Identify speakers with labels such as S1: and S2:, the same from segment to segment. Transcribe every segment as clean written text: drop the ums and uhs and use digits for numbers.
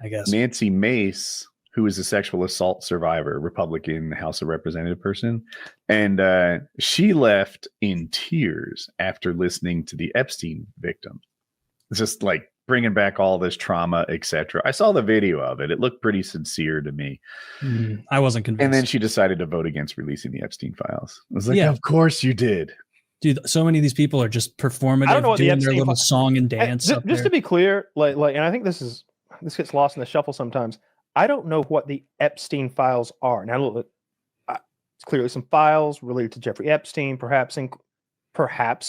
S1: I guess.
S2: Nancy Mace, who is a sexual assault survivor, Republican House of Representative person, and she left in tears after listening to the Epstein victim. Just like bringing back all this trauma, etc. I saw the video of it. It looked pretty sincere to me.
S1: I wasn't convinced.
S2: And then she decided to vote against releasing the Epstein files. I was like, of course you did.
S1: Dude, so many of these people are just performative, doing their little song and dance.
S3: Just to be clear, like, and I think this gets lost in the shuffle sometimes. I don't know what the Epstein files are. Now, it's clearly some files related to Jeffrey Epstein, perhaps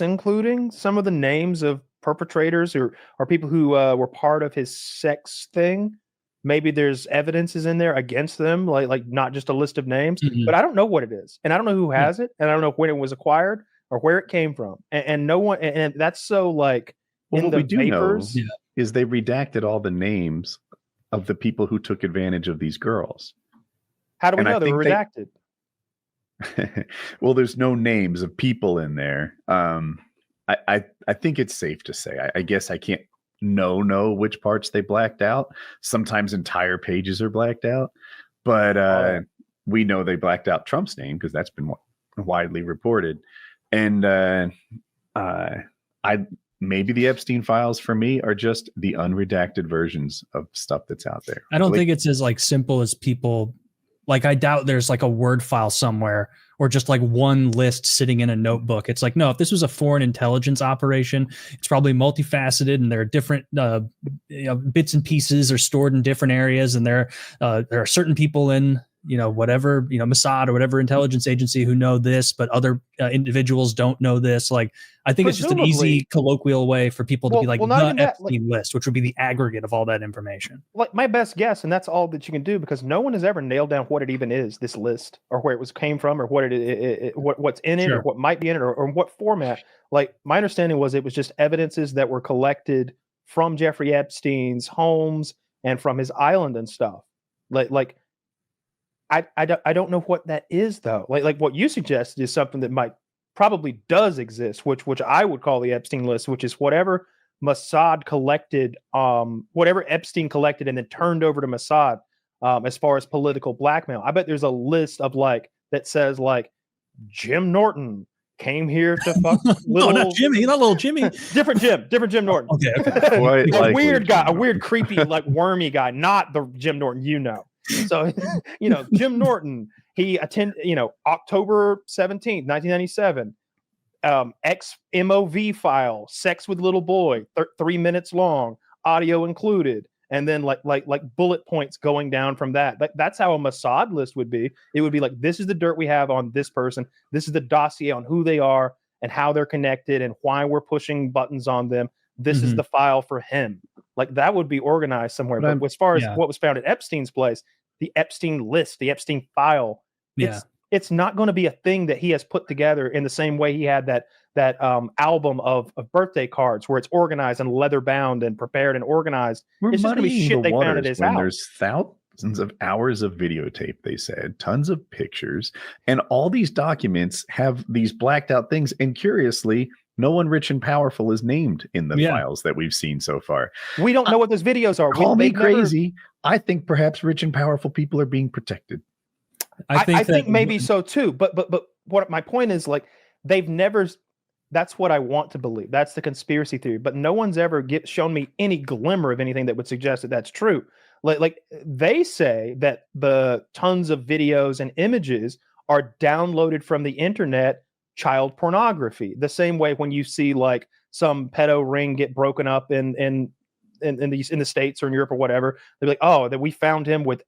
S3: including some of the names of perpetrators or people who were part of his sex thing. Maybe there's evidences in there against them, like not just a list of names. But I don't know what it is, and I don't know who has it, and I don't know when it was acquired or where it came from, and no one. And that's so like.
S2: Well, what we do know is they redacted all the names of the people who took advantage of these girls.
S3: How do we know they were redacted?
S2: Well, there's no names of people in there. I think it's safe to say. I guess I can't know which parts they blacked out. Sometimes entire pages are blacked out, but we know they blacked out Trump's name because that's been widely reported. And maybe the Epstein files for me are just the unredacted versions of stuff that's out there.
S1: I don't think it's as like simple as people like. I doubt there's like a Word file somewhere or just like one list sitting in a notebook. It's like, no, if this was a foreign intelligence operation, it's probably multifaceted and there are different bits and pieces are stored in different areas. And there are certain people in, whatever, Mossad or whatever intelligence agency who know this, but other individuals don't know this. Like, I think it's just an easy colloquial way for people to be like the Epstein list, which would be the aggregate of all that information.
S3: Like my best guess, and that's all that you can do because no one has ever nailed down what it even is, this list, or where it came from, or what what's in it, or what might be in it, or what format. Like my understanding was it was just evidences that were collected from Jeffrey Epstein's homes and from his island and stuff. Like I don't know what that is though. Like what you suggested is something that probably does exist, which I would call the Epstein list, which is whatever Mossad collected, whatever Epstein collected and then turned over to Mossad as far as political blackmail. I bet there's a list of that says Jim Norton came here to fuck little
S1: not Jimmy, not little Jimmy.
S3: different Jim Norton.
S1: Okay.
S3: A weird guy, a weird creepy wormy guy, not the Jim Norton So, Jim Norton, he attended, October 17th, 1997, ex-MOV file, sex with little boy, 3 minutes long, audio included. And then like bullet points going down from that. That's how a Mossad list would be. It would be like, this is the dirt we have on this person. This is the dossier on who they are and how they're connected and why we're pushing buttons on them. This is the file for him. Like that would be organized somewhere. But as far as what was found at Epstein's place, the Epstein list, the Epstein file, it's not going to be a thing that he has put together in the same way he had that album of birthday cards where it's organized and leather bound and prepared and organized. It's just going to be shit they found at his house.
S2: There's thousands of hours of videotape, they said, tons of pictures, and all these documents have these blacked out things. And curiously, no one rich and powerful is named in the files that we've seen so far.
S3: We don't know what those videos are.
S2: Call me crazy. I think perhaps rich and powerful people are being protected.
S3: I think maybe so too. But what my point is, they've never. That's what I want to believe. That's the conspiracy theory. But no one's ever shown me any glimmer of anything that would suggest that that's true. Like they say that the tons of videos and images are downloaded from the internet. Child pornography, the same way when you see some pedo ring get broken up in the States or in Europe or whatever, they're like, oh, that we found him with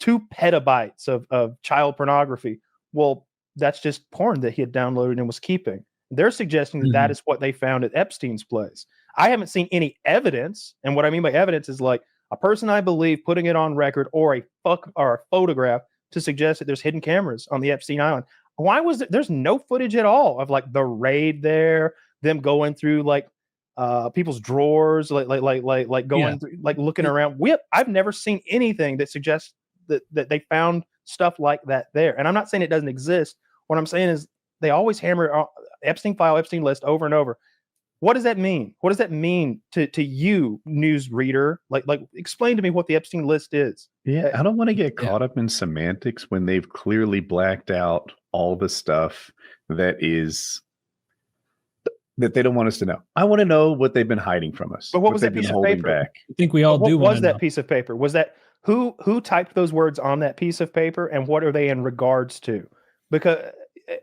S3: 2 petabytes of child pornography. Well, that's just porn that he had downloaded and was keeping. They're suggesting that that is what they found at Epstein's place. I haven't seen any evidence, and what I mean by evidence is a person I believe putting it on record or a photograph to suggest that there's hidden cameras on the Epstein Island. Why was there's no footage at all of the raid there, them going through people's drawers, going through, looking around. I've never seen anything that suggests that they found stuff like that there. And I'm not saying it doesn't exist. What I'm saying is they always hammer Epstein file, Epstein list over and over. What does that mean? What does that mean to you, news reader? Like explain to me what the Epstein list is.
S2: Yeah, I don't want to get caught up in semantics when they've clearly blacked out all the stuff that they don't want us to know. I want to know what they've been hiding from us.
S3: But what was that piece of paper?
S2: Back.
S1: I think we all do.
S3: What was that piece of paper? Was that who typed those words on that piece of paper, and what are they in regards to? Because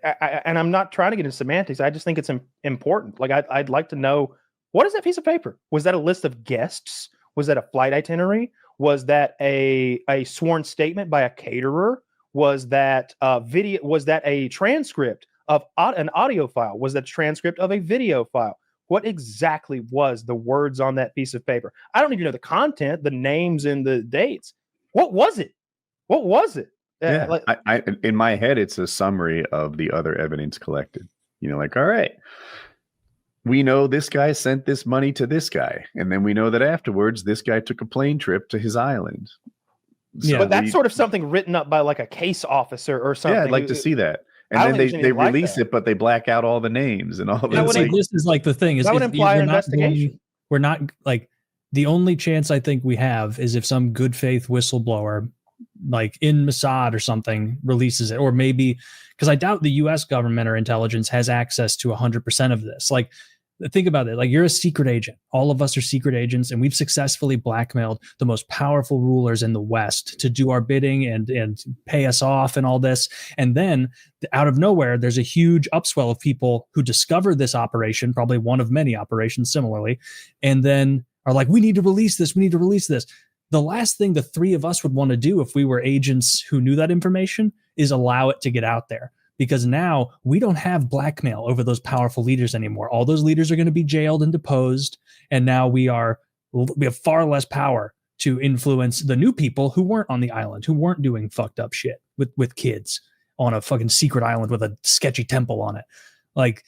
S3: and I'm not trying to get into semantics. I just think it's important. Like I'd like to know, what is that piece of paper? Was that a list of guests? Was that a flight itinerary? Was that a sworn statement by a caterer? Was that a video? Was that a transcript of an audio file? Was that a transcript of a video file? What exactly was the words on that piece of paper? I don't need to know the content, the names and the dates. What was it? What was it?
S2: Yeah, I in my head, it's a summary of the other evidence collected. You know, like, all right, we know this guy sent this money to this guy, and then we know that afterwards, this guy took a plane trip to his island.
S3: So but that's sort of something written up by like a case officer or something.
S2: Yeah, I'd like to see that. And then they release it, but they black out all the names and all of
S1: that. This is like the thing.
S3: That would imply an investigation.
S1: We're not like, the only chance I think we have is if some good faith whistleblower, like in Mossad or something, releases it. Or maybe, because I doubt the US government or intelligence has access to 100% of this. Like, think about it. Like, you're a secret agent. All of us are secret agents, and we've successfully blackmailed the most powerful rulers in the West to do our bidding and pay us off and all this. And then out of nowhere, there's a huge upswell of people who discover this operation, probably one of many operations similarly, and then are like, we need to release this. We need to release this. The last thing the three of us would want to do if we were agents who knew that information is allow it to get out there. Because now we don't have blackmail over those powerful leaders anymore. All those leaders are going to be jailed and deposed. And now we have far less power to influence the new people who weren't on the island, who weren't doing fucked up shit with kids on a fucking secret island with a sketchy temple on it. Like,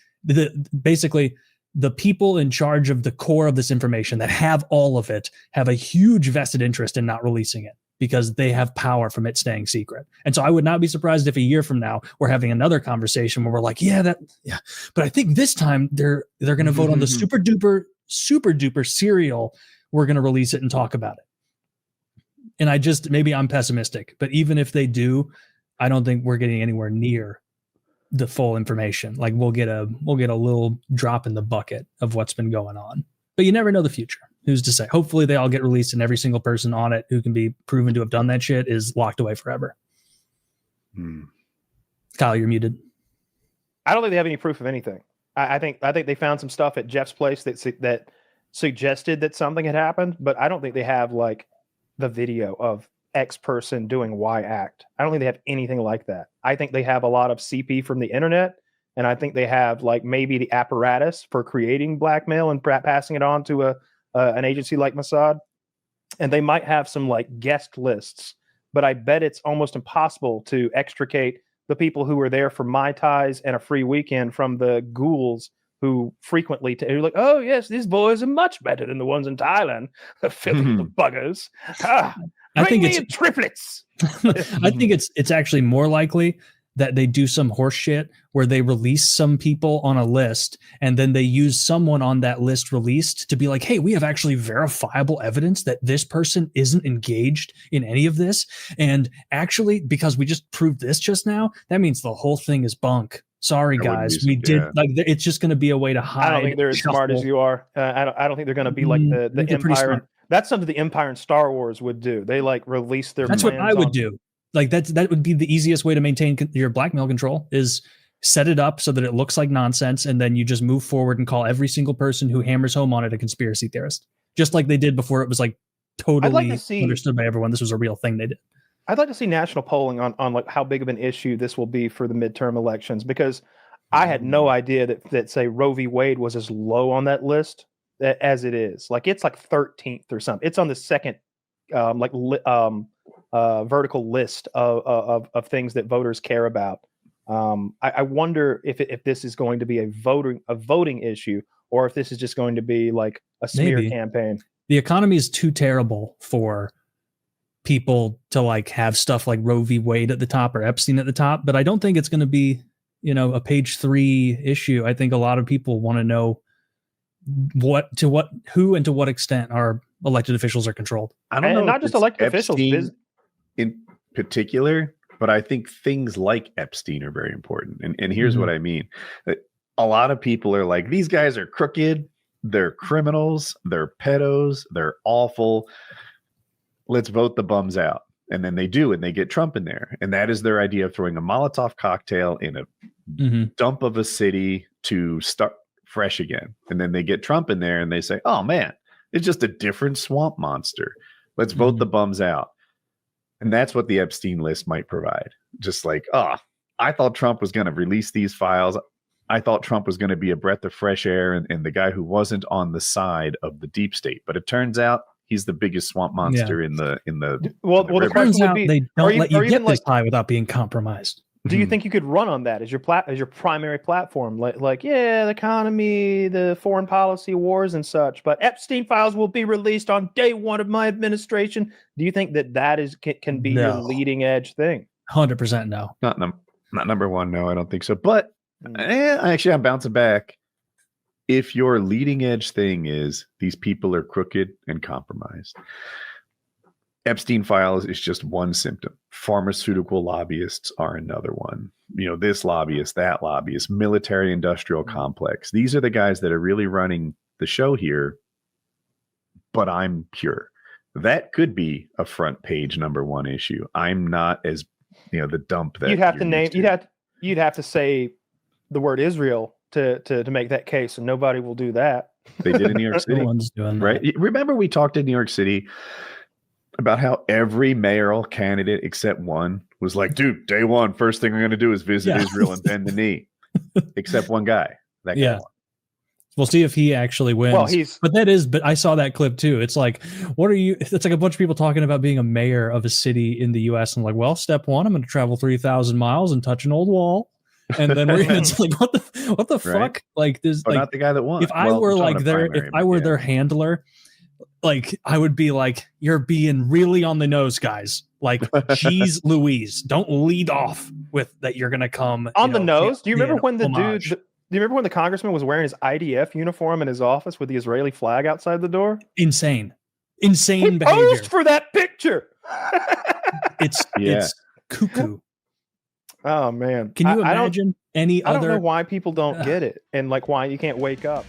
S1: basically, the people in charge of the core of this information that have all of it have a huge vested interest in not releasing it, because they have power from it staying secret. And so I would not be surprised if a year from now we're having another conversation where we're like, but I think this time they're going to vote on the super duper serial. We're going to release it and talk about it. And maybe I'm pessimistic, but even if they do, I don't think we're getting anywhere near the full information. Like, we'll get a little drop in the bucket of what's been going on, but you never know the future. Who's to say? Hopefully they all get released, and every single person on it who can be proven to have done that shit is locked away forever. Kyle, you're muted.
S3: I don't think they have any proof of anything. I think they found some stuff at Jeff's place that suggested that something had happened, but I don't think they have like the video of X person doing Y act. I don't think they have anything like that. I think they have a lot of CP from the internet, and I think they have like maybe the apparatus for creating blackmail and passing it on to an agency like Mossad, and they might have some like guest lists, but I bet it's almost impossible to extricate the people who were there for Mai Tais and a free weekend from the ghouls who frequently you're like, oh yes, these boys are much better than the ones in Thailand. The filthy buggers. I think it's triplets.
S1: I think it's actually more likely that they do some horse shit where they release some people on a list, and then they use someone on that list released to be like, hey, we have actually verifiable evidence that this person isn't engaged in any of this. And actually, because we just proved this just now, that means the whole thing is bunk. Sorry, guys. We did like, it's just going to be a way to hide.
S3: I don't think they're as smart as you are. I don't think they're going to be like the Empire. That's something the Empire and Star Wars would do. They like release their.
S1: That's what I would do. Like that would be the easiest way to maintain your blackmail control, is set it up so that it looks like nonsense, and then you just move forward and call every single person who hammers home on it a conspiracy theorist, just like they did before it was like totally understood by everyone this was a real thing they did.
S3: I'd like to see national polling on like how big of an issue this will be for the midterm elections, because I had no idea that say Roe v. Wade was as low on that list as it is. Like, it's like 13th or something. It's on the second vertical list of things that voters care about. I wonder if this is going to be a voting issue, or if this is just going to be like a smear campaign.
S1: The economy is too terrible for people to like have stuff like Roe v. Wade at the top or Epstein at the top, but I don't think it's going to be, a page 3 issue. I think a lot of people want to know who and to what extent our elected officials are controlled.
S2: I don't know,
S3: not just elected officials
S2: in particular, but I think things like Epstein are very important. And here's what I mean. A lot of people are like, these guys are crooked, they're criminals, they're pedos, they're awful. Let's vote the bums out. And then they do, and they get Trump in there. And that is their idea of throwing a Molotov cocktail in a dump of a city to start fresh again. And then they get Trump in there and they say, oh man, it's just a different swamp monster. Let's vote the bums out. And that's what the Epstein list might provide. Just like, I thought Trump was going to release these files. I thought Trump was going to be a breath of fresh air and the guy who wasn't on the side of the deep state. But it turns out he's the biggest swamp monster in the
S1: the question would be, they don't let you get this high without being compromised.
S3: Do you think you could run on that as your primary platform? Like, yeah, the economy, the foreign policy wars and such, but Epstein files will be released on day one of my administration. Do you think that can be your leading edge thing?
S1: 100% no.
S2: Not number one. No, I don't think so. But actually, I'm bouncing back. If your leading edge thing is these people are crooked and compromised, Epstein files is just one symptom. Pharmaceutical lobbyists are another one. This lobbyist, that lobbyist, military industrial complex. These are the guys that are really running the show here. But I'm pure. That could be a front page number one issue. I'm not as the dump that
S3: you'd have to name. You'd have to say the word Israel to make that case, and nobody will do that.
S2: They did in New York City, right? Remember we talked in New York City about how every mayoral candidate except one was like, dude, day one, first thing I'm going to do is visit Israel and bend the knee. Except one guy. That guy won.
S1: We'll see if he actually wins.
S3: Well,
S1: but I saw that clip too. It's like, it's like a bunch of people talking about being a mayor of a city in the US. And like, well, step one, I'm going to travel 3,000 miles and touch an old wall. And then it's like, what the fuck? Like, there's
S2: not the guy that won.
S1: If I were their handler, like, I would be like, you're being really on the nose, guys. Like, geez, Louise, don't lead off with that. You're going to come
S3: on the nose. Do you remember when do you remember when the congressman was wearing his IDF uniform in his office with the Israeli flag outside the door?
S1: Insane
S3: He
S1: behavior.
S3: Posed for that picture.
S1: It's cuckoo.
S3: Oh man.
S1: Can you imagine any other?
S3: I don't know why people don't get it and like why you can't wake up.